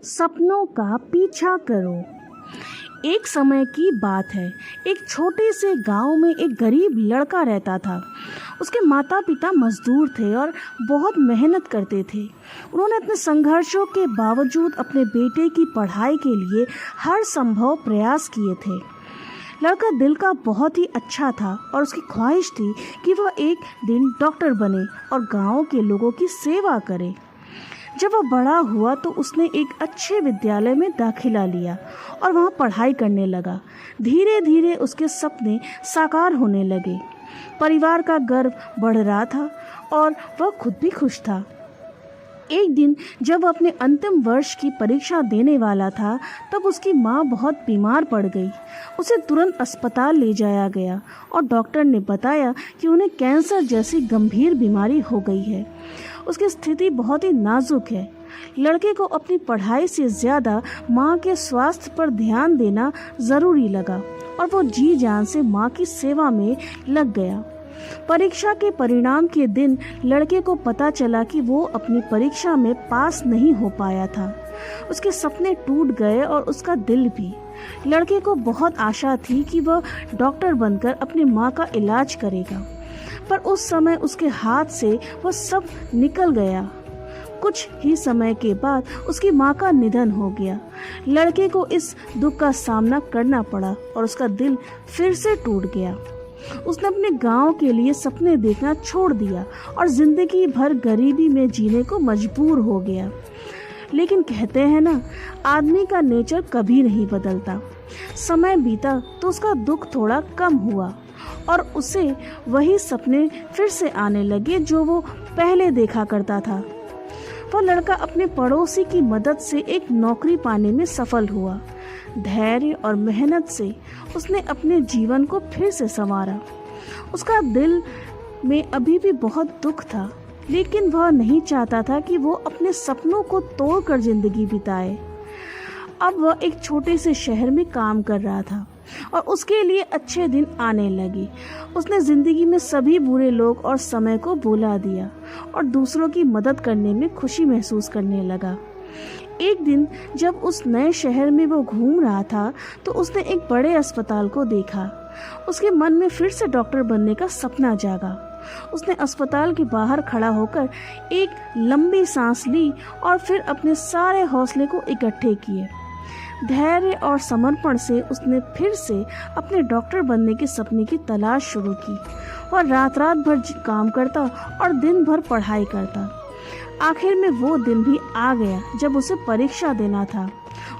सपनों का पीछा करो। एक समय की बात है। एक छोटे से गांव में एक गरीब लड़का रहता था। उसके माता पिता मजदूर थे और बहुत मेहनत करते थे। उन्होंने अपने संघर्षों के बावजूद अपने बेटे की पढ़ाई के लिए हर संभव प्रयास किए थे। लड़का दिल का बहुत ही अच्छा था और उसकी ख्वाहिश थी कि वह एक दिन डॉक्टर बने और गांव के लोगों की सेवा करे। जब वह बड़ा हुआ तो उसने एक अच्छे विद्यालय में दाखिला लिया और वहाँ पढ़ाई करने लगा। धीरे धीरे उसके सपने साकार होने लगे। परिवार का गर्व बढ़ रहा था और वह खुद भी खुश था। एक दिन जब वह अपने अंतिम वर्ष की परीक्षा देने वाला था तब उसकी माँ बहुत बीमार पड़ गई। उसे तुरंत अस्पताल ले जाया गया और डॉक्टर ने बताया कि उन्हें कैंसर जैसी गंभीर बीमारी हो गई है। उसकी स्थिति बहुत ही नाजुक है। लड़के को अपनी पढ़ाई से ज़्यादा माँ के स्वास्थ्य पर ध्यान देना ज़रूरी लगा और वो जी जान से माँ की सेवा में लग गया। परीक्षा के परिणाम के दिन लड़के को पता चला कि वो अपनी परीक्षा में पास नहीं हो पाया था। उसके सपने टूट गए और उसका दिल भी। लड़के को बहुत आशा थी कि वह डॉक्टर बनकर अपनी माँ का इलाज करेगा, पर उस समय उसके हाथ से वह सब निकल गया। कुछ ही समय के बाद उसकी माँ का निधन हो गया। लड़के को इस दुख का सामना करना पड़ा और उसका दिल फिर से टूट गया। उसने अपने गांव के लिए सपने देखना छोड़ दिया और जिंदगी भर गरीबी में जीने को मजबूर हो गया। लेकिन कहते हैं ना, आदमी का नेचर कभी नहीं बदलता। समय बीता तो उसका दुख थोड़ा कम हुआ और उसे वही सपने फिर से आने लगे जो वो पहले देखा करता था। वह लड़का अपने पड़ोसी की मदद से एक नौकरी पाने में सफल हुआ। धैर्य और मेहनत से उसने अपने जीवन को फिर से संवारा। उसका दिल में अभी भी बहुत दुख था, लेकिन वह नहीं चाहता था कि वो अपने सपनों को तोड़कर जिंदगी बिताए। अब वह एक छोटे से शहर में काम कर रहा था और उसके लिए अच्छे दिन आने लगे। उसने जिंदगी में सभी बुरे लोग और समय को भुला दिया और दूसरों की मदद करने में खुशी महसूस करने लगा। एक दिन जब उस नए शहर में वो घूम रहा था तो उसने एक बड़े अस्पताल को देखा। उसके मन में फिर से डॉक्टर बनने का सपना जागा। उसने अस्पताल के बाहर खड़ा होकर एक लंबी सांस ली और फिर अपने सारे हौसले को इकट्ठे किए। धैर्य और समर्पण से उसने फिर से अपने डॉक्टर बनने के सपने की तलाश शुरू की। वह रात रात भर काम करता और दिन भर पढ़ाई करता। आखिर में वो दिन भी आ गया जब उसे परीक्षा देना था।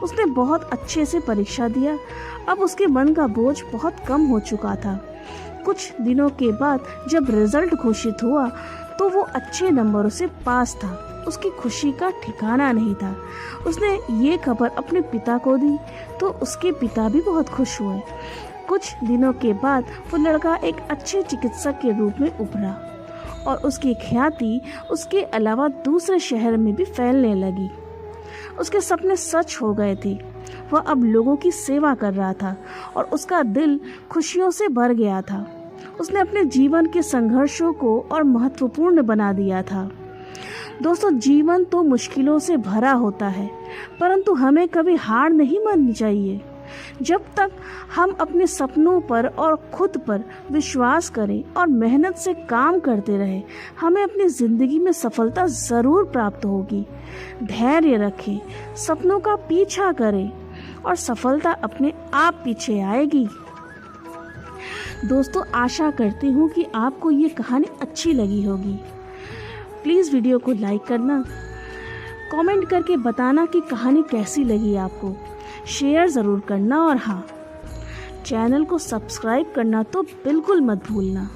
उसने बहुत अच्छे से परीक्षा दिया। अब उसके मन का बोझ बहुत कम हो चुका था। कुछ दिनों के बाद जब रिजल्ट घोषित हुआ तो वो अच्छे नंबरों से पास था। उसकी खुशी का ठिकाना नहीं था। उसने ये खबर अपने पिता को दी तो उसके पिता भी बहुत खुश हुए। कुछ दिनों के बाद वो लड़का एक अच्छे चिकित्सक के रूप में उभरा और उसकी ख्याति उसके अलावा दूसरे शहर में भी फैलने लगी। उसके सपने सच हो गए थे। वह अब लोगों की सेवा कर रहा था और उसका दिल खुशियों से भर गया था। उसने अपने जीवन के संघर्षों को और महत्वपूर्ण बना दिया था। दोस्तों, जीवन तो मुश्किलों से भरा होता है, परंतु हमें कभी हार नहीं माननी चाहिए। जब तक हम अपने सपनों पर और खुद पर विश्वास करें और मेहनत से काम करते रहें, हमें अपनी ज़िंदगी में सफलता ज़रूर प्राप्त होगी। धैर्य रखें, सपनों का पीछा करें और सफलता अपने आप पीछे आएगी। दोस्तों, आशा करती हूँ कि आपको ये कहानी अच्छी लगी होगी। प्लीज़ वीडियो को लाइक करना, कमेंट करके बताना कि कहानी कैसी लगी आपको। शेयर ज़रूर करना और हाँ, चैनल को सब्सक्राइब करना तो बिल्कुल मत भूलना।